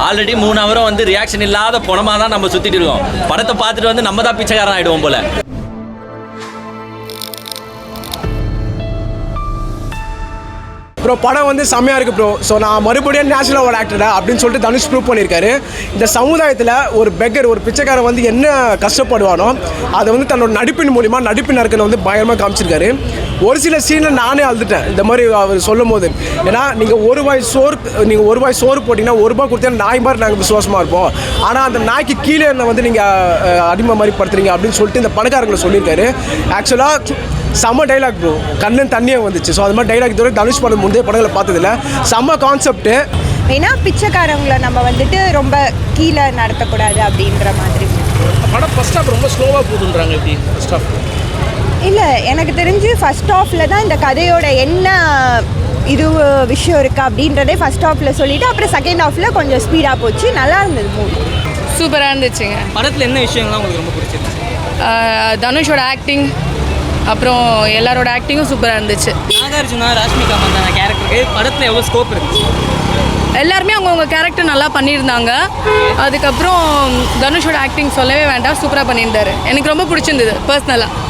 Already 3 ஹவரும் வந்து reaction இல்லாத பணமாக தான் நம்ம சுற்றிட்டு இருக்கோம். படத்தை பார்த்துட்டு வந்து நம்ம தான் பிச்சைக்காரன் ஆகிடுவோம் போல். ப்ரோ படம் வந்து செம்மையாக இருக்குது ப்ரோ. ஸோ நான் மறுபடியும் நேஷனல் அவார்டு ஆக்டரா அப்படின்னு சொல்லிட்டு தனுஷ் ப்ரூவ் பண்ணியிருக்காரு. இந்த சமுதாயத்தில் ஒரு பெக்கர், ஒரு பிச்சைக்காரன் வந்து என்ன கஷ்டப்படுவானோ அதை வந்து தன்னோட நடிப்பின் மூலிமா நடிப்பின் நறுக்கில் வந்து பயங்கரமாக காமிச்சிருக்காரு. ஒரு சில சீனில் நானே அழுதுட்டேன் இந்த மாதிரி அவர் சொல்லும் போது. ஏன்னா நீங்கள் ஒரு வாய் சோறு போட்டிங்கன்னா ₹1 கொடுத்தா நாய் மாதிரி நாங்கள் விசுவாசமாக இருப்போம், ஆனால் அந்த நாய்க்கு கீழே வந்து நீங்கள் அடிமை மாதிரி படுத்துறீங்க அப்படின்னு சொல்லிட்டு இந்த பணக்காரங்களை சொல்லியிருக்காரு. ஆக்சுவலாக செம்ம டைலாக் ப்ரோ, கண்ணன் தண்ணியே வந்துச்சு. ஸோ அது மாதிரி டைலாக் இதுவரை தனுஷ் படம் முந்தைய படங்களை பார்த்ததில்ல. செம்ம கான்செப்ட்டு. ஏன்னா பிச்சைக்காரங்களை நம்ம வந்துட்டு ரொம்ப கீழே நடத்தக்கூடாது அப்படின்ற மாதிரி. படம் ஃபர்ஸ்ட் ஹாஃப் ரொம்ப ஸ்லோவாக போகுதுன்றாங்க. எப்படி ஃபர்ஸ்ட் ஹாஃப்? இல்லை, எனக்கு தெரிஞ்சு ஃபர்ஸ்ட் ஹாஃபில் தான் இந்த கதையோட என்ன இது விஷயம் இருக்குது அப்படின்றதே ஃபர்ஸ்ட் ஹாஃபில் சொல்லிவிட்டு அப்புறம் செகண்ட் ஹாஃபில் கொஞ்சம் ஸ்பீடாக போச்சு. நல்லா இருந்தது மூவி. சூப்பராக இருந்துச்சுங்க. படத்தில் என்ன விஷயங்கள்லாம் உங்களுக்கு ரொம்ப பிடிச்சிருந்துச்சு? தனுஷோட ஆக்டிங், அப்புறம் எல்லாரோட ஆக்டிங்கும் சூப்பராக இருந்துச்சு. நாகார்ஜுனா, ராஷ்மிகா மந்தானா கேரக்டருக்கு படத்தில் எவ்வளோ ஸ்கோப் இருந்துச்சு? எல்லாருமே அவங்கவுங்க கேரக்டர் நல்லா பண்ணியிருந்தாங்க. அதுக்கப்புறம் தனுஷோட ஆக்டிங் சொல்லவே வேண்டாம், சூப்பராக பண்ணியிருந்தாரு. எனக்கு ரொம்ப பிடிச்சிருந்தது பர்சனலாக.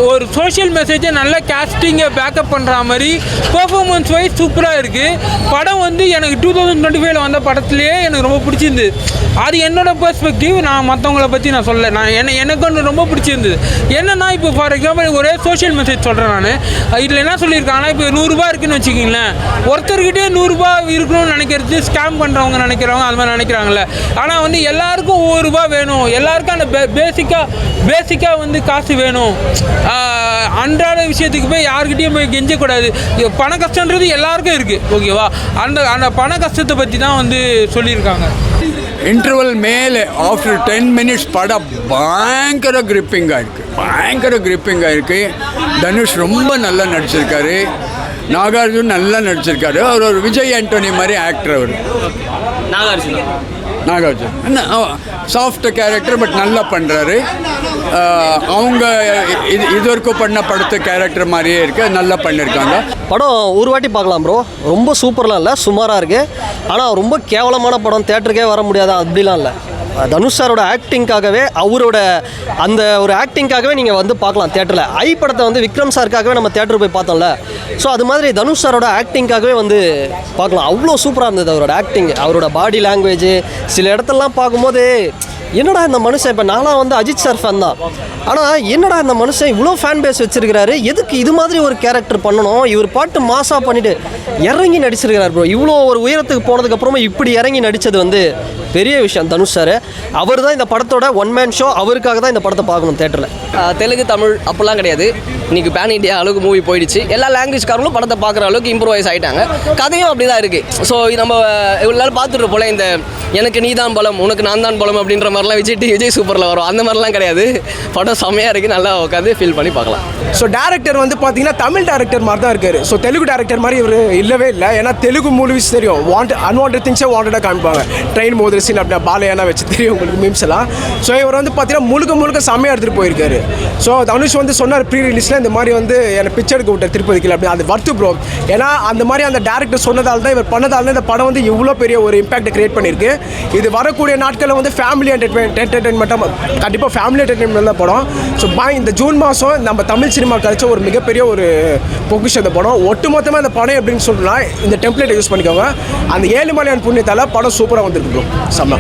ஒரு சோஷியல் மெசேஜை நல்ல கேஸ்டிங்கை பேக்கப் பண்ணுற மாதிரி பெர்ஃபார்மன்ஸ் வைஸ் சூப்பராக இருக்குது. படம் வந்து எனக்கு 2025 வந்த படத்துலேயே எனக்கு ரொம்ப பிடிச்சிருந்தது. அது என்னோடய பெர்ஸ்பெக்டிவ். நான் மற்றவங்கள பற்றி நான் சொல்ல, எனக்கு ஒன்று ரொம்ப பிடிச்சிருந்தது. என்னென்னா இப்போ ஃபார் எக்ஸாம்பிள் ஒரே சோஷியல் மெசேஜ் சொல்கிறேன் நான். இதில் என்ன சொல்லியிருக்காங்கன்னா, இப்போ ₹100 இருக்குதுன்னு வச்சுக்கிங்களேன், ஒருத்தர்கிட்டே ₹100 இருக்கணும்னு நினைக்கிறது ஸ்கேம் பண்ணுறவங்க நினைக்கிறவங்க அது மாதிரி நினைக்கிறாங்கல்ல. ஆனால் வந்து எல்லாருக்கும் ₹1 வேணும், எல்லாருக்கும் அந்த பேசிக்காக வந்து காசு வேணும். அன்றாட விஷயத்துக்கு போய் யாருக்கிட்டையும் போய் கெஞ்சக்கூடாது. பண கஷ்டன்றது எல்லாருக்கும் இருக்குது, ஓகேவா? அந்த பண கஷ்டத்தை பற்றி தான் வந்து சொல்லியிருக்காங்க. இன்டர்வல் மேலே ஆஃப்டர் 10 மினிட்ஸ் படம் பயங்கர கிரிப்பிங்காக இருக்குது. தனுஷ் ரொம்ப நல்லா நடிச்சிருக்காரு. நாகார்ஜுன் நல்லா நடிச்சிருக்காரு. அவர் ஒரு விஜய் ஆண்டோனி மாதிரி ஆக்டர். அவர் நாகார்ஜுன் என்ன சாஃப்ட் கேரக்டர், பட் நல்லா பண்ணுறாரு. அவங்க இது வரைக்கும் பண்ண படத்து கேரக்டர் மாதிரியே இருக்குது, நல்லா பண்ணியிருக்காங்க. படம் ஒரு வாட்டி பார்க்கலாம் ப்ரோ. ரொம்ப சூப்பர்லாம் இல்லை, சுமாராக இருக்குது. ஆனால் ரொம்ப கேவலமான படம், தேட்டருக்கே வர முடியாது அப்படிலாம் இல்லை. தனுஷ் சாரோட ஆக்டிங்காகவே, அவரோட அந்த ஒரு ஆக்டிங்காகவே நீங்கள் வந்து பார்க்கலாம் தேட்டரில். ஐ படத்தை வந்து விக்ரம் சாருக்காகவே நம்ம தேட்டருக்கு போய் பார்த்தோம்ல. ஸோ அது மாதிரி தனுஷ் சாரோட ஆக்டிங்காகவே வந்து பார்க்கலாம். அவ்வளோ சூப்பராக இருந்தது அவரோட ஆக்டிங், அவரோட பாடி லாங்குவேஜ். சில இடத்துலலாம் பார்க்கும்போது என்னடா இந்த மனுஷன், இப்போ நான்லாம் வந்து அஜித் சார் ஃபேன் தான், ஆனால் என்னடா இந்த மனுஷன் இவ்வளோ ஃபேன் பேஸ் வச்சிருக்கிறாரு, எதுக்கு இது மாதிரி ஒரு கேரக்டர் பண்ணணும், இவர் பாட்டு மாசாக பண்ணிவிட்டு இறங்கி நடிச்சிருக்கிறார் ப்ரோ. இவ்வளோ ஒரு உயரத்துக்கு போனதுக்கப்புறமா இப்படி இறங்கி நடித்தது வந்து பெரிய விஷயம். தனுஷ் சார் அவர் தான் இந்த படத்தோட ஒன் மேன் ஷோ, அவருக்காக தான் இந்த படத்தை பார்க்கணும் தேட்டரில். தெலுங்கு தமிழ் அப்படிலாம் கிடையாது. இன்றைக்கி பேன் இண்டியா அளவுக்கு மூவி போயிடுச்சு. எல்லா லாங்குவேஜ்காரங்களும் படத்தை பார்க்குற அளவுக்கு இம்ப்ரூவைஸ் ஆகிட்டாங்க. கதையும் அப்படி தான் இருக்குது. ஸோ நம்ம இவ்வளோ நாள் பார்த்துட்டு போல இந்த எனக்கு நீ தான் பலம், உனக்கு நான் தான் பலம் அப்படின்ற மாதிரிலாம் விஜய் சூப்பரில் வரும். அந்த மாதிரிலாம் கிடையாது. படம் செம்மையாக இருக்குது, நல்லா உட்காந்து ஃபீல் பண்ணி பார்க்கலாம். ஸோ டேரக்டர் வந்து பார்த்தீங்கன்னா தமிழ் டேரக்டர் மாதிரி தான் இருக்காரு. ஸோ தெலுங்கு டேரக்டர் மாதிரி இவர் இல்லவே இல்லை. ஏன்னா தெலுங்கு மூவிஸ் தெரியும், அன்வான்ட் திங்ஸை வாண்டடாக காமிப்பாங்க. ட்ரெயின் மோதிர சீன் அப்படின்னா பாலையானா வச்சு தெரியும் உங்களுக்கு மீம்ஸ் எல்லாம். ஸோ இவர் வந்து பார்த்தீங்கன்னா முழுக்க செம்மையாக எடுத்துகிட்டு போயிருக்காரு. ஸோ தனுஷ் வந்து சொன்னார் ப்ரீ ரிலீஸில் இந்த மாதிரி வந்து எனக்கு பிக்சர் எடுக்க விட்டார் திருப்பதிக்கு அப்படின்னு. அது வர்த்து ப்ரோ. ஏன்னா அந்த மாதிரி அந்த டேரக்டர் சொன்னதால் தான், இவர் பண்ணதால் தான் இந்த படம் வந்து இவ்வளோ பெரிய ஒரு இம்பாக்டை கிரியேட் பண்ணியிருக்கு. இது வரக்கூடிய நாட்களில் வந்து ஃபேமிலி என்டர்டெயின்மெண்ட்டாக கண்டிப்பாக ஃபேமிலி என்டர்டெயின்மெண்ட் தான் படம். ஸோ இந்த ஜூன் மாதம் நம்ம தமிழ் சினிமா கழிச்ச ஒரு மிகப்பெரிய ஒரு பொக்கிஷம் இந்த படம். ஒட்டுமொத்தமாக இந்த படம் எப்படின்னு சொல்லணும்னா இந்த டெம்ப்ளேட்டை யூஸ் பண்ணிக்கோங்க. அந்த 7 மலையான் புண்ணியத்தால் படம் சூப்பராக வந்திருக்கு ப்ரோ. செம்ம.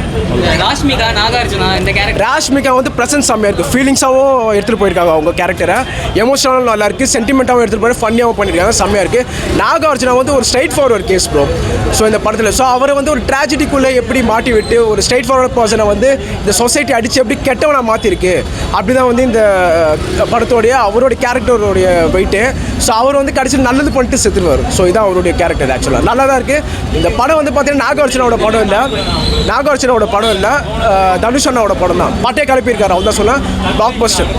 ராஷ்மிகா, நாகார்ஜுனா இந்த கேரக்டர், ராஷ்மிகா வந்து ப்ரெசன்ஸ் செம்மையாக இருக்குது. ஃபீலிங்ஸாகவும் எடுத்துகிட்டு போயிருக்காங்க அவங்க கேரக்டரை. எமோஷனலும் நல்லா இருக்குது, சென்டிமெண்ட்டாகவும் எடுத்துகிட்டு போய் ஃபன்னியாகவும் பண்ணியிருக்காங்க, செம்மையாக இருக்குது. நாகார்ஜுனா வந்து ஒரு straightforward case bro. So இந்த படத்தில் ஸோ அவரை வந்து ஒரு ட்ராஜடிக்குள்ளே எப்படி மாட்டி விட்டு ஒரு ஸ்ட்ரைட் ஃபார்வர்ட் பர்சனை வந்து இந்த சொசைட்டி அடித்து எப்படி கெட்டவனாக மாற்றிருக்கு, அப்படி தான் வந்து இந்த படத்தோடைய அவருடைய கேரக்டருடைய வெயிட்டு. ஸோ அவர் வந்து கடைசியில் நல்லது பண்ணிட்டு செத்துருவார். ஸோ இதான் அவருடைய கேரக்டர். ஆக்சுவலாக நல்லா தான் இருக்குது. இந்த படம் வந்து பார்த்தீங்கன்னா நாகார்ஜுனாவோட படம் இல்லை, தனுஷ் அண்ணாவோட படம் தான். பாட்டே கிளப்பியிருக்காரு, அவன் தான் சொன்னால் பிளாக் பஸ்டர்.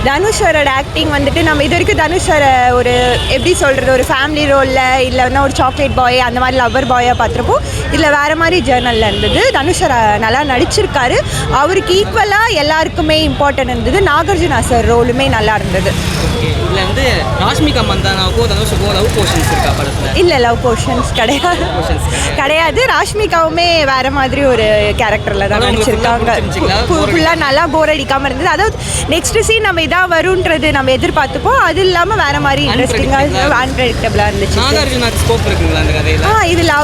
தனுஷோட ஆக்டிங் வந்துட்டு நம்ம இது வரைக்கும் தனுஷோட ஒரு எப்படி சொல்கிறது, ஒரு ஃபேமிலி ரோலில் இல்லைன்னா ஒரு சாக்லேட் பாய் அந்த மாதிரி லவ்வர் பாயாக பார்த்துருப்போம். இதில் வேறு மாதிரி ஜேர்னலில் இருந்தது. தனுஷர் நல்லா நடிச்சிருக்காரு. அவருக்கு ஈக்குவலாக எல்லாருக்குமே இம்பார்ட்டன்ட் இருந்தது. நாகார்ஜுனா சார் ரோலுமே நல்லா இருந்தது. ஓகே இதில் வந்து ராஷ்மிகா மந்தானாவுக்கும் தனுஷுக்கும் லவ் போர்ஷன்ஸ் இருக்கா படத்தில்? இல்லை, லவ் போர்ஷன்ஸ் கிடையாது. கிடையாது. ராஷ்மிகாவுமே வேற மாதிரி ஒரு கேரக்டரில் தான் நடிச்சிருக்காங்க. ஃபுல்லாக நல்லா போர் அடிக்காமல் இருந்தது. அதாவது நெக்ஸ்ட் சீன் நம்ம இதாக வரும்ன்றது நம்ம எதிர்பார்த்துப்போம். அது இல்லாமல் வேற மாதிரி இன்ட்ரெஸ்டிங்காக அன்பிரடிக்டபிளாக இருந்துச்சு. நாகார்ஜுனாக்கு ஸ்கோப் இருக்குங்களா அந்த கதையில்? இதில்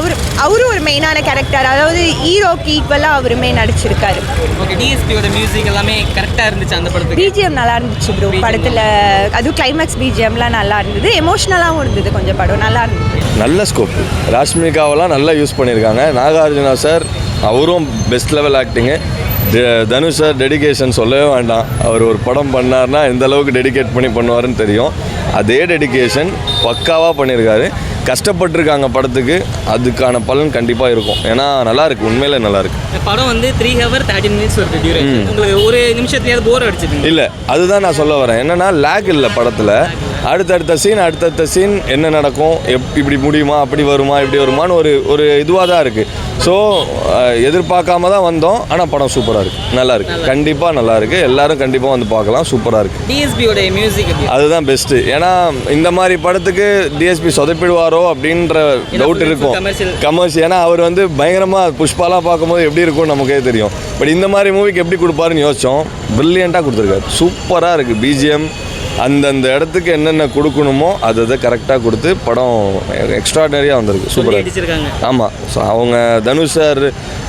அவரும் ஒரு மெயினான கேரக்டர், அதாவது ஹீரோக்கு ஈக்குவலாக அவருமே நடிச்சிருக்காரு. ஓகே, டிஎஸ்பியோட மியூசிக் எல்லாமே கரெக்டாக இருந்துச்சு அந்த படத்துக்கு. பிஜிஎம் நல்லா இருந்துச்சு ப்ரோ படத்தில். அதுவும் கிளைமேக்ஸ் பிஜிஎம்லாம் நல்லா இருந்தது. எமோஷ்னலாகவும் இருந்தது கொஞ்சம். படம் நல்லா இருந்தது. நல்ல ஸ்கோப். ராஷ்மிகாவெல்லாம் நல்லா யூஸ் பண்ணியிருக்காங்க. நாகார்ஜுனா சார் அவரும் best level acting. Dhanush sir dedication சொல்லவே வேண்டாம். அவர் ஒரு படம் பண்ணார்னா எந்த அளவுக்கு டெடிகேட் பண்ணி பண்ணுவாருன்னு தெரியும். அதே டெடிகேஷன் பக்காவாக பண்ணியிருக்காரு. கஷ்டப்பட்டுருக்காங்க படத்துக்கு, அதுக்கான பலன் கண்டிப்பாக இருக்கும். ஏன்னா நல்லாயிருக்கு, உண்மையிலே நல்லாயிருக்கு. இந்த படம் வந்து 3 hours 13 minutes வருது டியூரேஷன். உங்களுக்கு ஒரு நிமிஷத்துலேயாவது போர் அடிச்சிருக்கு? இல்லை, அதுதான் நான் சொல்ல வரேன். என்னென்னா லேக் இல்லை படத்தில். அடுத்தடுத்த சீன் என்ன நடக்கும், இப்படி முடியுமா, அப்படி வருமா, இப்படி வருமானு ஒரு இதுவாக தான் இருக்குது. ஸோ எதிர்பார்க்காம தான் வந்தோம். ஆனால் படம் சூப்பராக இருக்குது, நல்லா இருக்குது, கண்டிப்பாக நல்லா இருக்குது. எல்லாரும் கண்டிப்பாக வந்து பார்க்கலாம், சூப்பராக இருக்குது. டிஎஸ்பியோட மியூசிக் அதுதான் பெஸ்ட்டு. ஏன்னா இந்த மாதிரி படத்துக்கு டிஎஸ்பி சொதப்பிடுவாரோ அப்படின்ற டவுட் இருக்கும். கமர்ஷியல், ஏன்னா அவர் வந்து பயங்கரமாக புஷ்பாலாம் பார்க்கும்போது எப்படி இருக்கும்னு நமக்கே தெரியும். பட் இந்த மாதிரி மூவிக்கு எப்படி கொடுப்பாருன்னு யோசித்தோம். ப்ரில்லியண்ட்டாக கொடுத்துருக்காரு, சூப்பராக இருக்குது. பிஜிஎம் அந்தந்த இடத்துக்கு என்னென்ன கொடுக்கணுமோ அதை கரெக்டாக கொடுத்து படம் எக்ஸ்ட்ராடனரியாக வந்திருக்கு, சூப்பராக. ஆமாம், ஸோ அவங்க தனுஷ் சார்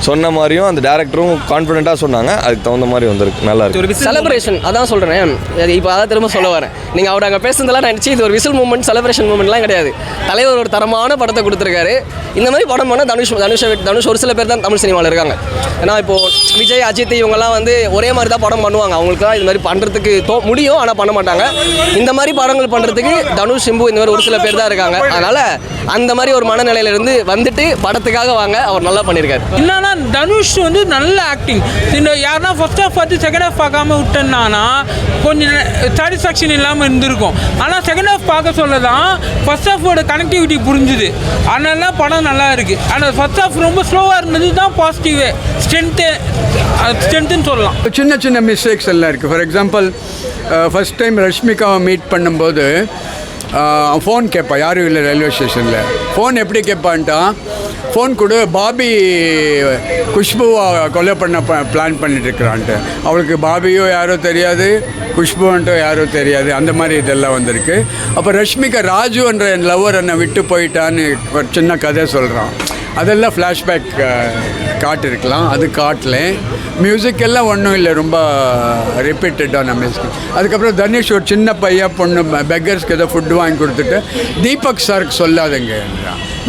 சொன்ன மாதிரியும் அந்த டேரக்டரும் கான்ஃபிடென்ட்டாக சொன்னாங்க. அதுக்கு தகுந்த மாதிரி வந்திருக்கு, நல்லா இருக்கு. செலிப்ரேஷன் அதான் சொல்கிறேன். இப்போ அதான் திரும்ப சொல்ல வரேன். நீங்கள் அவர் அங்கே பேசுனதெல்லாம் நினச்சி இது ஒரு விசில் மூமெண்ட், செலிப்ரேஷன் மூமெண்ட்லாம் கிடையாது. தலைவர் ஒரு தரமான படத்தை கொடுத்துருக்காரு. இந்த மாதிரி படம் பண்ணால் தனுஷ் ஒரு சில பேர் தான் தமிழ் சினிமாவில் இருக்காங்க. ஏன்னா இப்போது விஜய், அஜித் இவங்கெல்லாம் வந்து ஒரே மாதிரி தான் படம் பண்ணுவாங்க. அவங்களுக்கு தான் இது மாதிரி பண்ணுறதுக்கு முடியும், ஆனால் பண்ண மாட்டாங்க. இந்த மாதிரி படங்கள் பண்ணுறதுக்கு தனுஷ், சிம்பு இந்த மாதிரி ஒரு சில பேர் தான் இருக்காங்க. அதனால் அந்த மாதிரி ஒரு மனநிலையிலேருந்து வந்துட்டு படத்துக்காக வாங்க, அவர் நல்லா பண்ணியிருக்காரு. என்னன்னா தனுஷ் வந்து நல்ல ஆக்டிங். இந்த யாருன்னா ஃபர்ஸ்ட் ஹாஃப் பார்த்து செகண்ட் ஹாஃப் பார்க்காம விட்டேன்னா கொஞ்சம் சாட்டிஸ்ஃபேக்ஷன் இல்லாமல் இருந்திருக்கும். ஆனால் செகண்ட் ஹாஃப் பார்க்க சொல்ல தான் ஃபர்ஸ்ட் ஹாஃபோட கனெக்டிவிட்டி புரிஞ்சுது. அதனால படம் நல்லா இருக்குது. ஆனால் ஃபர்ஸ்ட் ஹாஃப் ரொம்ப ஸ்லோவாக இருந்தது தான் பாசிட்டிவே, ஸ்ட்ரென்த்துன்னு சொல்லலாம். சின்ன சின்ன மிஸ்டேக்ஸ் எல்லாம் இருக்குது. ஃபார் எக்ஸாம்பிள், ஃபஸ்ட் டைம் ரஷ்மிகாவை மீட் பண்ணும்போது ஃபோன் கேட்பா, யாரும் இல்லை ரயில்வே ஸ்டேஷனில். ஃபோன் எப்படி கேட்பான்ட்டா, ஃபோன் கொடு, பாபி குஷ்புவை கொலை பண்ண பிளான் பண்ணிட்டுருக்குறான்ட்டு. அவளுக்கு பாபியோ யாரோ தெரியாது, குஷ்புன்ட்டோ யாரோ தெரியாது. அந்த மாதிரி இதெல்லாம் வந்திருக்கு. அப்போ ரஷ்மிகா ராஜுன்ற என் லவ்வர் என்னை விட்டு போயிட்டான்னு ஒரு சின்ன கதை சொல்கிறான். அதெல்லாம் ஃப்ளாஷ்பேக் காட்டிருக்கலாம், அது காட்டல. மியூசிக் எல்லாம் ஒன்றும் இல்லை, ரொம்ப ரிப்பீட்டடான மியூசிக். அதுக்கப்புறம் தனுஷ் ஒரு சின்ன பையன் பொண்ணு பெக்கர்ஸ்க்கு ஏதோ ஃபுட்டு வாங்கி கொடுத்துட்டு தீபக் சாருக்கு சொல்லாதுங்க.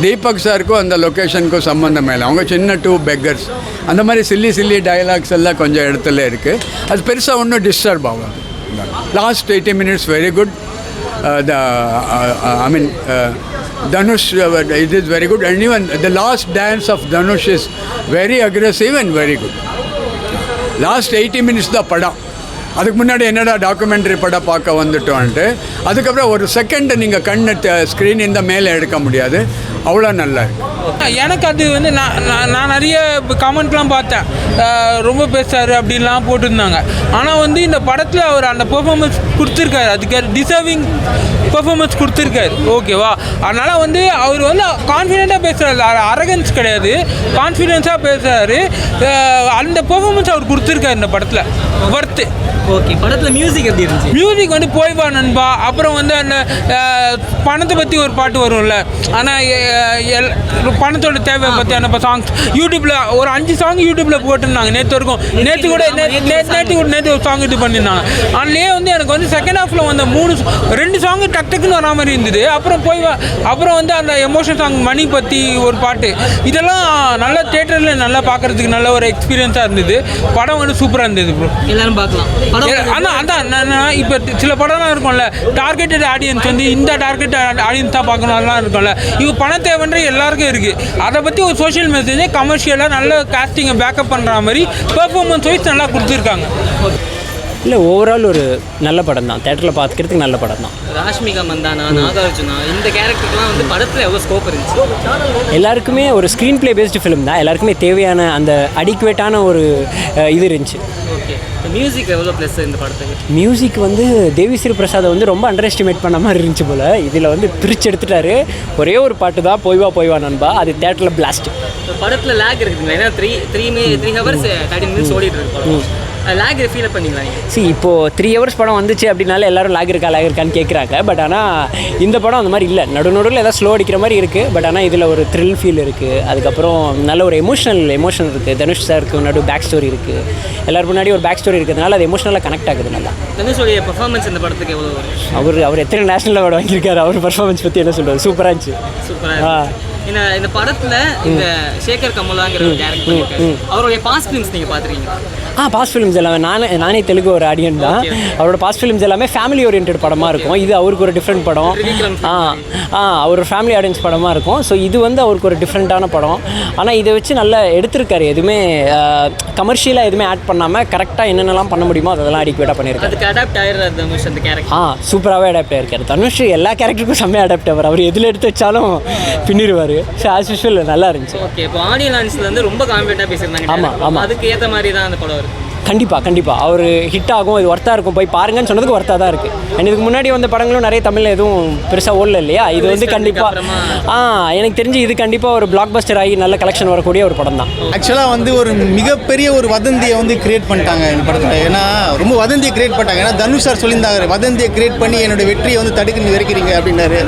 தீபக் சாருக்கும் அந்த லொக்கேஷனுக்கும் சம்மந்தம் இல்லை. அவங்க சின்ன 2 பெக்கர்ஸ். அந்த மாதிரி சில்லி டயலாக்ஸ் எல்லாம் கொஞ்சம் இடத்துல இருக்குது. அது பெருசாக ஒன்றும் டிஸ்டர்ப் ஆகும். Last 80 minutes very good. Dhanush, it is very good, and even the last dance of Dhanush is very aggressive and very good. Last 80 minutes தான் படம். அதுக்கு முன்னாடி என்னடா டாக்குமெண்ட்ரி படம் பார்க்க வந்துட்டோன்ட்டு, அதுக்கப்புறம் ஒரு செகண்ட் நீங்கள் கண்ணை ஸ்க்ரீன் இந்த மேலே எடுக்க முடியாது, அவ்வளோ நல்லா இருக்கு. எனக்கு அது வந்து நான் நிறைய கமெண்ட்லாம் பார்த்தேன், ரொம்ப பேசுறாரு அப்படின்லாம் போட்டிருந்தாங்க. ஆனால் வந்து இந்த படத்தில் அவர் அந்த பெர்ஃபார்மன்ஸ் கொடுத்துருக்காரு, அதுக்கு டிசர்விங் பெர்ஃபார்மன்ஸ் கொடுத்துருக்காரு, ஓகேவா? அதனால் வந்து அவர் வந்து கான்ஃபிடென்ட்டாக பேசுகிறாரு, அரகன்ஸ் கிடையாது, கான்ஃபிடென்ஸாக பேசுகிறாரு. அந்த பெர்ஃபார்மன்ஸ் அவர் கொடுத்துருக்காரு இந்த படத்தில், ஒர்த்து. ஓகே, படத்தில் மியூசிக் எப்படி இருந்துச்சு? மியூசிக் வந்து போய் வா நண்பா, அப்புறம் வந்து அந்த பணத்தை பற்றி ஒரு பாட்டு வரும்ல, ஆனால் பணத்தோட தேவை பற்றியான சாங்ஸ் யூடியூப்பில் ஒரு 5 சாங் யூடியூப்பில் போட்டிருந்தாங்க நேற்று வரைக்கும். நேற்று ஒரு சாங் இது பண்ணியிருந்தாங்க. அதுலேயே வந்து எனக்கு வந்து செகண்ட் ஹாஃபில் வந்த 2 சாங்கு டக்குன்னு வரா மாதிரி இருந்தது. அப்புறம் அப்புறம் வந்து அந்த எமோஷன் சாங் மணி பற்றி ஒரு பாட்டு, இதெல்லாம் நல்ல தியேட்டரில் நல்லா பார்க்குறதுக்கு நல்ல ஒரு எக்ஸ்பீரியன்ஸாக இருந்தது. படம் வந்து சூப்பராக இருந்தது ப்ரோ, எல்லாரும் பார்க்கலாம். அதான் இப்போ சில படம்லாம் இருக்கும்ல, டார்கெட்டட் ஆடியன்ஸ் வந்து இந்த டார்கெட்டட் ஆடியன்ஸ் தான் பார்க்கணும், அதெல்லாம் இருக்கும்ல. இவங்க பணம் தேவைன்ற எல்லாருக்கும் இருக்குது. அதை பற்றி ஒரு சோஷியல் மெசேஜை கமர்ஷியலாக நல்ல காஸ்டிங்கை பேக்கப் பண்ணுற மாதிரி பெர்ஃபார்மன்ஸ் வைஸ் நல்லா கொடுத்துருக்காங்க. இல்லை ஓவரால் ஒரு நல்ல படம் தான், தேட்டரில் பார்த்துக்கிறதுக்கு நல்ல படம் தான். ராஷ்மிகா மந்தானா, நாகார்ஜுனா இந்த கேரக்டருக்குலாம் வந்து படத்தில் எவ்வளோ ஸ்கோப் இருந்துச்சு? எல்லாருக்குமே ஒரு ஸ்க்ரீன் ப்ளே பேஸ்டு ஃபிலிம் தான், எல்லாருக்குமே தேவையான அந்த அடிக்குவேட்டான ஒரு இது இருந்துச்சு. ஓகே, மியூசிக் எவ்வளோ ப்ளஸ் இந்த படத்துக்கு? மியூசிக் வந்து தேவி ஸ்ரீ பிரசாதை வந்து ரொம்ப அண்டர் எஸ்டிமேட் பண்ண மாதிரி இருந்துச்சு போல். இதில் வந்து பிரித்து எடுத்துட்டாரு. ஒரே ஒரு பாட்டு தான் போய் வா நண்பா, அது தேட்டரில் பிளாஸ்ட். படத்தில் லேக் இருக்குதுங்களா? ஏன்னா 3 ஹவர்ஸ் 30 மினிட்ஸ் ஓடிட்டு இருக்கு. லேக் ஃபீல் பண்ணீங்களா? இப்போது 3 ஹவர்ஸ் படம் வந்துச்சு அப்படின்னால எல்லாரும் லேக் இருக்கான்னு கேட்குறாங்க. பட் ஆனால் இந்த படம் அந்த மாதிரி இல்லை. நடுவில் ஏதாவது ஸ்லோ அடிக்கிற மாதிரி இருக்குது. பட் ஆனால் இதில் ஒரு த்ரில் ஃபீல் இருக்குது. அதுக்கப்புறம் நல்ல ஒரு எமோஷன் இருக்குது. தனுஷ் சாருக்கு முன்னாடி பேக் ஸ்டோரி இருக்குது. எல்லாரும் முன்னாடி ஒரு பேக் ஸ்டோரி இருக்கிறதுனால அது எமோஷனலாக கனெக்ட் ஆகுது. நல்லா தனுஷோடைய பெர்ஃபார்மன்ஸ் இந்த படத்துக்கு எவ்வளோ? அவர் எத்தனை நேஷனல் அவார்டு வாங்கியிருக்காரு. அவர் பெர்ஃபார்மன்ஸ் பற்றி என்ன சொல்கிறது? சூப்பராக இருந்துச்சு. சூப்பராக. இந்த படத்தில் இந்த சேகர் கமலாங்கிற ஒரு கேரக்டர், அவருடைய பாஸ்ட் ஃபிலிம்ஸ் நீங்கள் பார்த்துருக்கீங்க? பாஸ்ட் ஃபிலிம்ஸ் எல்லாமே நானே தெலுங்கு ஒரு ஆடியன் தான். அவரோட பாஸ்ட் ஃபிலிம்ஸ் எல்லாமே ஃபேமிலி ஓரியன்ட் படமாக இருக்கும். இது அவருக்கு ஒரு டிஃப்ரெண்ட் படம். அவர் ஃபேமிலி ஆடியன்ஸ் படமாக இருக்கும். ஸோ இது வந்து அவருக்கு ஒரு டிஃப்ரெண்ட்டான படம். ஆனால் இதை வச்சு நல்லா எடுத்திருக்காரு. எதுவுமே கமர்ஷியலாக எதுவுமே ஆட் பண்ணாமல் கரெக்டாக என்னென்னலாம் பண்ண முடியுமோ அதெல்லாம் அடிக்குவேட்டாக பண்ணியிருக்காரு. அதுக்கு அடாப்ட் ஆகிடுறாரு தனுஷ் அந்த கேரக்டர். சூப்பராகவே அடாப்ட் ஆகிருக்காரு தனுஷ். எல்லா கேரக்டருக்கும் செம்மையாக அடாப்ட் ஆவார். அவர் எதில் எடுத்து வச்சாலும் பின்னிடுவார். ஸோ ஆஸ் யூஷுவல் நல்லா இருந்துச்சு. ஓகே, இப்போ ஆடியோ லான்ச்சில் வந்து ரொம்ப கான்ஃபிடென்ட்டாக பேசியிருந்தாங்க. ஆமாம், அதுக்கு ஏற்ற மாதிரி தான் அந்த படம் இருக்குது. கண்டிப்பாக அவர் ஹிட் ஆகும், இது ஒர்த்தாக இருக்கும், போய் பாருங்கன்னு சொன்னதுக்கு ஒர்த்தாக தான் இருக்குது. அண்ட் இதுக்கு முன்னாடி வந்த படங்களும் நிறைய தமிழில் எதுவும் பெருசாக ஓடல இல்லையா? இது வந்து கண்டிப்பாக எனக்கு தெரிஞ்சு இது கண்டிப்பாக ஒரு பிளாக் பஸ்டர் ஆகி நல்ல கலெக்ஷன் வரக்கூடிய ஒரு படம் தான். ஆக்சுவலாக வந்து ஒரு மிகப்பெரிய ஒரு வதந்தியை வந்து கிரியேட் பண்ணிட்டாங்க இந்த படத்தில். ஏன்னா ரொம்ப வதந்தியை கிரியேட் பண்ணிட்டாங்க. ஏன்னா தனுஷ் சார் சொல்லியிருந்தாங்க, வதந்தியை கிரியேட் பண்ணி என்னோட வெற்றியை வந்து தடுக்க விரைக்கிறீங்க அப்படின்னாரு.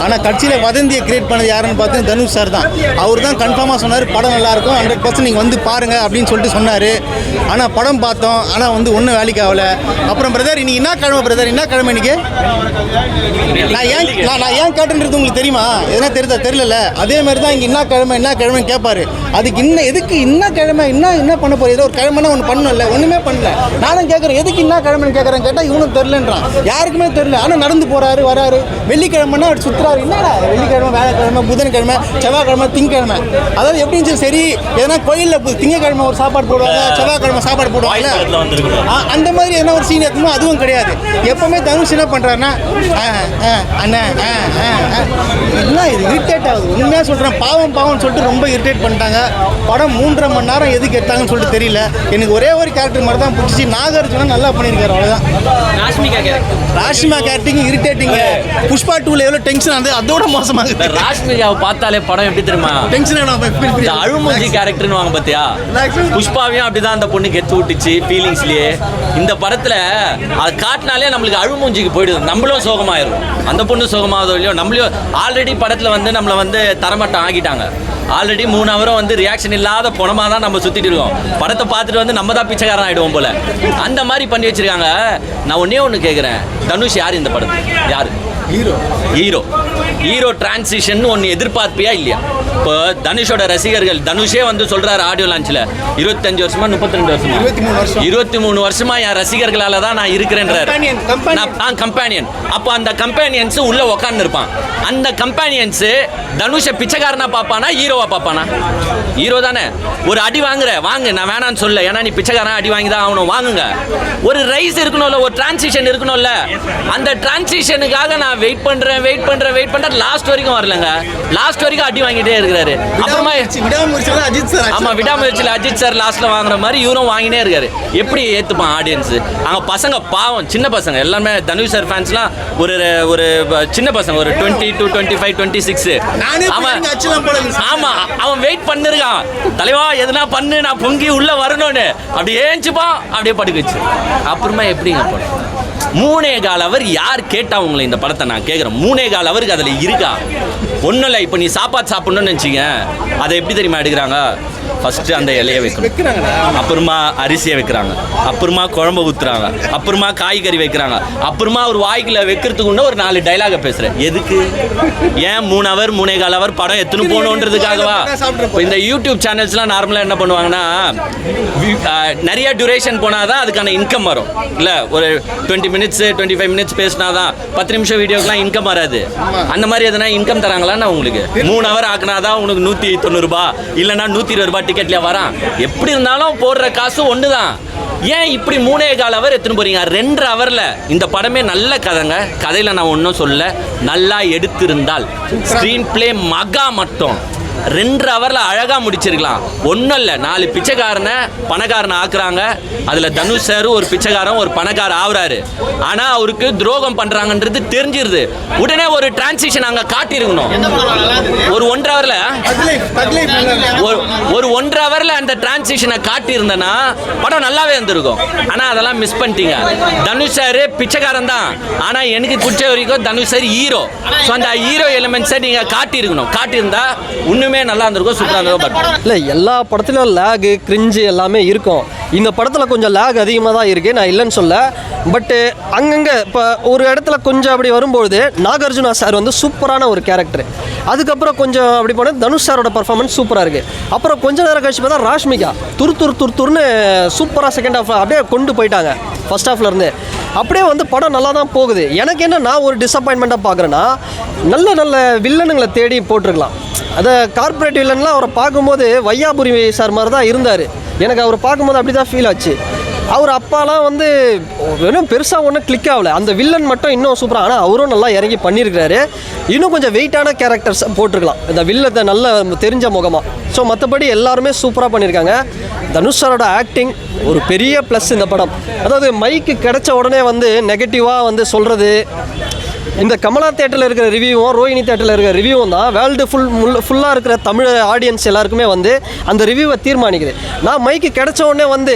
ஆனால் கட்சியில் வதந்தியை கிரியேட் பண்ணது யாருன்னு பார்த்து தனுஷ் சார் தான். அவர் தான் கன்ஃபார்மாக சொன்னார் படம் நல்லாயிருக்கும், 100% நீங்கள் வந்து பாருங்கள் அப்படின்னு சொல்லிட்டு சொன்னார். ஆனால் படம் பார்த்தோம், ஆனால் வந்து ஒன்றும் வேலைக்கு ஆகலை. அப்புறம் பிரதர் இன்னைக்கு என்ன கிழமை பிரதர், என்ன கிழமை இன்னைக்கு? நான் ஏன் கேட்டுன்றது உங்களுக்கு தெரியுமா? எதனா தெரியல. அதே மாதிரி தான் இங்கே என்ன கிழமைன்னு கேட்பாரு. அதுக்கு இன்னும் எதுக்கு என்ன கிழமை, என்ன பண்ண போகிற? ஏதோ ஒரு கிழமைனா ஒன்று பண்ணல, ஒன்றுமே பண்ணல. நானும் கேட்குறேன் எதுக்கு என்ன கிழமைன்னு கேட்குறேன். கேட்டால் இவனும் தெரிலன்றான். யாருக்குமே தெரியல. ஆனால் நடந்து போகிறாரு வராரு. வெள்ளிக்கிழமைனா அப்படி சுற்றுறாரு. என்னடா வெள்ளிக்கிழமை, வேலைக்கிழமை, புதன்கிழமை, செவ்வாய்க்கிழமை, திங்கக்கிழமை, அதாவது எப்படின்னு சரி எதனா கோயிலில் திங்கக்கிழமை ஒரு சாப்பாடு போடுவாங்க, செவ்வாய்க்கிழமை சாப்பாடு போடுவாங்க. அந்த மாதிரி என்ன ஒரு சீன் எடுத்துமோ அதுவும் கிடையாது. எப்பவுமே தனுஷ் என்ன பண்றாருன்னா அண்ணா என்ன இது இரிட்டேட் ஆகுது. உண்மையாக சொல்கிறேன், பாவம் சொல்லிட்டு ரொம்ப இரிட்டேட் பண்ணிட்டாங்க. படம் 3.5 மணி நேரம் எதுக்கு எடுத்தாங்கன்னு சொல்லிட்டு தெரியல. எனக்கு ஒரே ஒரு கேரக்டர் மாதிரி தான் பிடிச்சி. நாகார்ஜுனா நல்லா பண்ணியிருக்காரு, அவ்வளோதான். ராஷ்மிகா கேரக்டரிங் இரிட்டேட்டிங். புஷ்பா 2ல எவ்வளோ டென்ஷன் ஆகுது, அதோட மோசமாக. ராஷ்மிகாவை பார்த்தாலே படம் எப்படி தெரியுமா? டென்ஷன் அழுமூஞ்சி கேரக்டர்னு வாங்க பார்த்தியா? புஷ்பாவையும் அப்படிதான் அந்த பொண்ணு கெத்து விட்டுச்சு ஃபீலிங்ஸ்லேயே. இந்த படத்தில் அது காட்டினாலே நம்மளுக்கு அழுமூஞ்சிக்கு போயிடுது. நம்மளும் சோகமாயிரும், அந்த பொண்ணு சோகமாகுதோ இல்லையோ. நம்மளையும் ஆல்ரெடி படத்தில் வந்து நம்மளை வந்து தரமட்டம் ஆகிட்டாங்க. ஆல்ரெடி 3 ஹவரும் வந்து ரியாக்ஷன் இல்லாத பணமாக தான் நம்ம சுற்றிட்டு இருக்கோம். படத்தை பார்த்துட்டு வந்து நம்ம தான் பிச்சைக்காரன் ஆகிடுவோம் போல். அந்த மாதிரி பண்ணி வச்சுருக்காங்க. நான் ஒன்று கேட்குறேன், தனுஷ் யார் இந்த படத்துக்கு? யார் ஹீரோ டிரான்சிஷன் ஒன்று எதிர்பார்ப்பியா இல்லையா? இப்போ தனுஷோட ரசிகர்கள், தனுஷே வந்து சொல்கிறாரு ஆடியோ லான்ச்சில் 25 வருஷமா 32 வருஷமா 23 வருஷமா என் ரசிகர்களால் தான் நான் இருக்கிறேன்றார். நான் கம்பேனியன். அப்போ அந்த கம்பேனியன்ஸ் உள்ளே உக்காந்து இருப்பான். அந்த கம்பேனியன்ஸு தனுஷை பிச்சைக்காரனா பார்ப்பானா, ஹீரோவா பார்ப்பானா? ஹீரோ தானே. ஒரு அடி வாங்க, நான் வேணான்னு சொல்ல. ஏன்னா நீ பிச்சைக்காரன், அடி வாங்கி தான் ஆகணும், வாங்குங்க. ஒரு ரைஸ் இருக்கணும்ல, ஒரு டிரான்சிஷன் இருக்கணும்ல. அந்த டிரான்சிஷனுக்காக நான் வெயிட் பண்ணுறேன். லாஸ்ட் வரைக்கும் வரலங்க. லாஸ்ட் வரைக்கும் அடி வாங்கிட்டே இருக்கிறாரு. அப்புறமா விடாமுயற்சியில் அஜித் சார் லாஸ்ட்ல வாங்குற மாதிரி இவரும் வாங்கினே இருக்காரு. எப்படி ஏத்துப்பான் ஆடியன்ஸ்? அங்க பசங்க பாவம், சின்ன பசங்க எல்லாமே தனுஷ் சார் ஃபேன்ஸ்லாம் ஒரு சின்ன பசங்க, ஒரு 22, 25, 26. அவன் வெயிட் பண்ணிருக்கான். தலைவா எதுனா பண்ணு, நான் பொங்கி உள்ள வரணும்னு. அப்படி ஏஞ்சுப்பான், அப்படியே படுக்க வச்சு. அப்புறமா எப்படிங்க படம்? 3.25 ஹவர் யார் கேட்டா உங்களை இந்த படத்தை? நான் கேட்குறேன், 3.25 ஹவருக்கு அதில் இருக்கா? ஒன்றும் இல்லை. இப்போ நீ சாப்பாடு சாப்பிட்ணுன்னு நினச்சிங்க, அதை எப்படி தெரியுமா எடுக்கிறாங்க? ஃபஸ்ட்டு அந்த இலையை வைக்கிறாங்க, அப்புறமா அரிசியை வைக்கிறாங்க, அப்புறமா குழம்பு ஊற்றுறாங்க, அப்புறமா காய்கறி வைக்கிறாங்க, அப்புறமா ஒரு வாய்க்கில் வைக்கிறதுக்குள்ள ஒரு 4 டைலாக பேசுகிறேன். எதுக்கு? ஏன் 3 ஹவர் 3.25 ஹவர் படம் எத்தனை போகணுன்றதுக்காகவா? இப்போ இந்த யூடியூப் சேனல்ஸ்லாம் நார்மலாக என்ன பண்ணுவாங்கன்னா, நிறைய டியூரேஷன் போனால் தான் அதுக்கான இன்கம் வரும். இல்லை, ஒரு 20 மினிட்ஸ் 25 மினிட்ஸ் பேசினா தான் 10 நிமிஷம் வீடியோக்கெலாம் இன்கம் வராது. அந்த மாதிரி எதனா இன்கம் தராங்களான்னா உங்களுக்கு 3 ஹவர் ஆக்குனா தான் உனக்கு 190 ரூபா இல்லைன்னா 120 ரூபா டிக்கெட்லேயே வரான். எப்படி இருந்தாலும் போடுற காசு ஒன்று தான். ஏன் இப்படி 3.25 ஹவர் எடுத்துன்னு போகிறீங்க? 2 ஹவரில் இந்த படமே நல்ல கதைங்க. கதையில் நான் ஒன்றும் சொல்ல, நல்லா எடுத்திருந்தால் ஸ்க்ரீன் பிளே மகா மட்டும் 2 ஹவரில் அழகாக முடிச்சிருக்கலாம். ஒன்றும் இல்லை, 4 பிச்சைக்காரனை பணக்காரனை ஆக்குறாங்க. அதில் தனுஷ் சார் ஒரு பிச்சைக்காரன் ஒரு பணக்காரன் ஆகுறாரு. ஆனால் அவருக்கு துரோகம் பண்ணுறாங்கன்றது தெரிஞ்சிருது. உடனே ஒரு டிரான்சிஷன் அங்கே காட்டியிருக்கணும். ஒரு 1.5 ஹவரில் ஒரு 1.5 ஹவரில் அந்த டிரான்சிஷனை காட்டியிருந்தேன்னா படம் நல்லாவே இருந்திருக்கும். ஆனால் அதெல்லாம் மிஸ் பண்ணிட்டீங்க. தனுஷ் சார் பிச்சைக்காரன் தான், ஆனால் எனக்கு பிடிச்ச வரைக்கும் தனுஷ் சார் ஹீரோ. ஸோ அந்த ஹீரோ எலிமெண்ட்ஸை நீங்கள் காட்டியிருக்கணும். காட்டியிருந்தா இன்னுமே நல்லா இருந்திருக்கும், சூப்பராக இருந்திருக்கும். இல்லை, எல்லா படத்துலையும் லேகு கிரிஞ்சு எல்லாமே இருக்கும். இந்த படத்தில் கொஞ்சம் லேக் அதிகமாக தான் இருக்குது, நான் இல்லைன்னு சொல்ல. பட்டு அங்கங்கே இப்போ ஒரு இடத்துல கொஞ்சம் அப்படி வரும்பொழுது நாகார்ஜுனா சார் வந்து சூப்பரான ஒரு கேரக்டர். அதுக்கப்புறம் கொஞ்சம் அப்படி போனால் தனுஷ் சாரோட பர்ஃபார்மன்ஸ் சூப்பராக இருக்குது. அப்புறம் கொஞ்ச நேரம் கழிச்சு பார்த்தா ராஷ்மிகா துருன்னு சூப்பராக செகண்ட் ஹாஃப் அப்படியே கொண்டு போயிட்டாங்க. ஃபர்ஸ்ட் ஹாஃப்லேருந்து அப்படியே வந்து படம் நல்லா தான் போகுது. எனக்கு என்ன, நான் ஒரு டிசப்பாயின்மெண்ட்டாக பார்க்குறேன்னா, நல்ல வில்லனுங்களை தேடி போட்டிருக்கலாம். அதை கார்பரேட் வில்லன்லாம் அவரை பார்க்கும்போது வையாபுரி சார் மாதிரி தான் இருந்தார். எனக்கு அவர் பார்க்கும்போது அப்படி தான் ஃபீல் ஆச்சு. அவர் அப்பாலாம் வந்து வெறும் பெருசாக ஒன்றும் கிளிக் ஆகலை. அந்த வில்லன் மட்டும் இன்னும் சூப்பராக, ஆனால் அவரும் நல்லா இறங்கி பண்ணியிருக்கிறாரு. இன்னும் கொஞ்சம் வெயிட்டான கேரக்டர்ஸ் போட்டிருக்கலாம் இந்த வில்லத்தை, நல்ல தெரிஞ்ச முகமாக. ஸோ மற்றபடி எல்லாருமே சூப்பராக பண்ணியிருக்காங்க. தனுஷ் சாரோட ஆக்டிங் ஒரு பெரிய ப்ளஸ் இந்த படம். அதாவது மைக்கு கிடைச்ச உடனே வந்து நெகட்டிவாக வந்து சொல்கிறது. இந்த கமலா தேட்டரில் இருக்கிற ரிவ்யூவும் ரோஹிணி தேட்டரில் இருக்கிற ரிவ்யூவும் தான் வேர்ல்டு ஃபுல்லாக இருக்கிற தமிழ் ஆடியன்ஸ் எல்லாருக்குமே வந்து அந்த ரிவ்யூவை தீர்மானிக்குது. நான் மைக்கு கிடைச்ச உடனே வந்து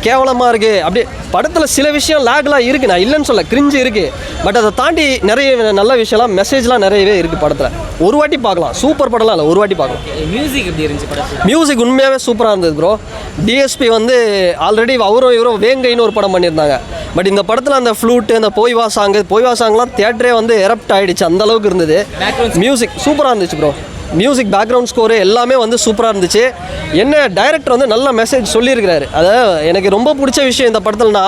கேவலமாக இருக்குது அப்படி. படத்தில் சில விஷயம் லேக்லாம் இருக்குது, நான் இல்லைன்னு சொல்ல, கிரிஞ்சு இருக்குது. பட் அதை தாண்டி நிறைய நல்ல விஷயம்லாம், மெசேஜ்லாம் நிறையவே இருக்குது படத்தில். ஒரு வாட்டி பார்க்கலாம், சூப்பர் படம்லாம் இல்லை, ஒரு வாட்டி பார்க்கலாம். மியூசிக் எப்படி இருந்துச்சு படம்? மியூசிக் உண்மையாகவே சூப்பராக இருந்தது ப்ரோ. டிஎஸ்பி வந்து ஆல்ரெடி அவரும் இவரும் வேங்கைன்னு ஒரு படம் பண்ணியிருந்தாங்க. பட் இந்த படத்தில் அந்த ஃப்ளூட்டு, அந்த போய்வா சாங்லாம் தியேட்டரே வந்து எரப்ட் ஆகிடுச்சு, அந்த அளவுக்கு இருந்தது. மியூசிக் சூப்பராக இருந்துச்சு ப்ரோ. மியூசிக், பேக்ரவுண்ட் ஸ்கோரு எல்லாமே வந்து சூப்பராக இருந்துச்சு. என்ன டைரக்டர் வந்து நல்ல மெசேஜ் சொல்லியிருக்கிறாரு. அதாவது எனக்கு ரொம்ப பிடிச்ச விஷயம் இந்த படத்துலனா,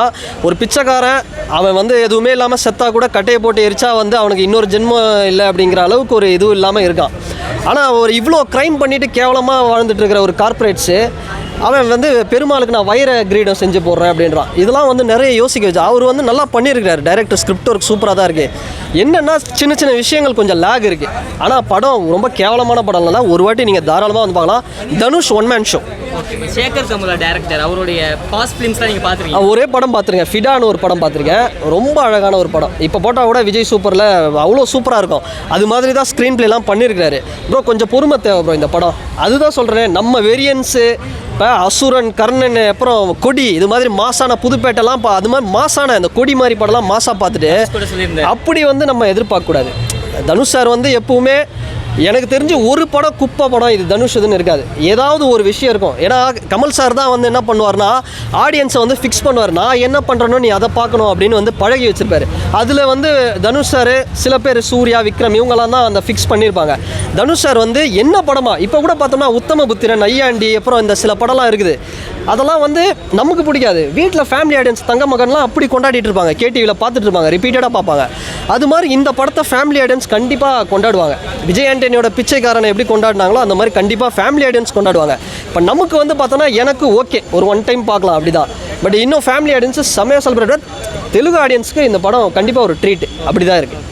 ஒரு பிச்சைக்காரன் அவன் வந்து எதுவுமே இல்லாமல் செத்தா கூட கட்டையை போட்டு எரிச்சா வந்து அவனுக்கு இன்னொரு ஜென்மம் இல்லை அப்படிங்கிற அளவுக்கு ஒரு இதுவும் இல்லாமல் இருக்கான். ஆனால் ஒரு இவ்வளோ க்ரைம் பண்ணிவிட்டு கேவலமாக வாழ்ந்துட்டு இருக்கிற ஒரு கார்ப்பரேட்ஸு அவன் வந்து பெருமாளுக்கு நான் வைர கிரீடம் செஞ்சு போடுறேன் அப்படின்றான். இதெல்லாம் வந்து நிறைய யோசிக்க வச்சு அவர் வந்து நல்லா பண்ணியிருக்கிறார். டைரக்டர் ஸ்கிரிப்ட் ஒர்க் சூப்பராக தான் இருக்குது. என்னென்னா சின்ன விஷயங்கள் கொஞ்சம் லேக் இருக்குது. ஆனால் படம் ரொம்ப கேவலமான படம் இல்லைனா ஒரு வாட்டி நீங்கள் தாராளமாக வந்து பார்க்கலாம். Dhanush one man show. Sekhar Kammula director, அவருடைய பாஸ்ட் ஃபிலிம்ஸ்லாம் நீங்கள் பார்த்துருக்கீங்க? ஒரே படம் பார்த்துருக்கேன், ஃபிடான்னு ஒரு படம் பார்த்துருக்கேன். ரொம்ப அழகான ஒரு படம். இப்போ போட்டால் கூட விஜய் சூப்பரில் அவ்வளோ சூப்பராக இருக்கும். அது மாதிரி தான் ஸ்க்ரீன் பிளேலாம் பண்ணியிருக்காரு ப்ரோ. கொஞ்சம் பொறுமை தேவை ப்ரோ இந்த படம். அதுதான் சொல்கிறேன், நம்ம வேரியன்ஸு இப்போ அசுரன், கர்ணன், அப்புறம் கொடி, இது மாதிரி மாசான புதுப்பேட்டைலாம் அது மாதிரி மாசான இந்த கொடி மாதிரி படம்லாம் மாசாக பார்த்துட்டு அப்படி வந்து நம்ம எதிர்பார்க்கக்கூடாது. தனுஷ் சார் வந்து எப்பவுமே எனக்கு தெரிஞ்சு ஒரு படம் குப்பை படம் இது தனுஷ் இதுன்னு இருக்காது. ஏதாவது ஒரு விஷயம் இருக்கும். ஏன்னா கமல் சார் தான் வந்து என்ன பண்ணுவார்னா ஆடியன்ஸை வந்து ஃபிக்ஸ் பண்ணுவார். நான் என்ன பண்ணுறேனோ நீ அதை பார்க்கணும் அப்படின்னு வந்து பழகி வச்சுருப்பாரு. அதில் வந்து தனுஷ் சார், சில பேர் சூர்யா, விக்ரம் இவங்கெல்லாம் தான் அந்த ஃபிக்ஸ் பண்ணியிருப்பாங்க. தனுஷ் சார் வந்து என்ன படமா இப்போ கூட பார்த்தோம்னா உத்தம புத்திரன், நையாண்டி, அப்புறம் இந்த சில படம்லாம் இருக்குது. அதெல்லாம் வந்து நமக்கு பிடிக்காது. வீட்டில் ஃபேமிலி ஆடியன்ஸ் தங்க மகன்லாம் அப்படி கொண்டாடிட்டு இருப்பாங்க, கேடிவியில் பார்த்துட்டு இருப்பாங்க, ரிப்பீட்டடாக பார்ப்பாங்க. அது மாதிரி இந்த படத்தை ஃபேமிலி ஆடியன்ஸ் கண்டிப்பாக கொண்டாடுவாங்க. விஜய் ஆண்டனியோட பிச்சைக்காரனை எப்படி கொண்டாடினாங்களோ அந்த மாதிரி கண்டிப்பாக ஃபேமிலி ஆடியன்ஸ் கொண்டாடுவாங்க. இப்போ நமக்கு வந்து பார்த்தோன்னா எனக்கு ஓகே, ஒரு ஒன் டைம் பார்க்கலாம் அப்படி தான். பட் இன்னும் ஃபேமிலி ஆடியன்ஸு செம்மையாக செலிப்ரேட். தெலுங்கு ஆடியன்ஸுக்கு இந்த படம் கண்டிப்பாக ஒரு ட்ரீட் அப்படி தான் இருக்குது.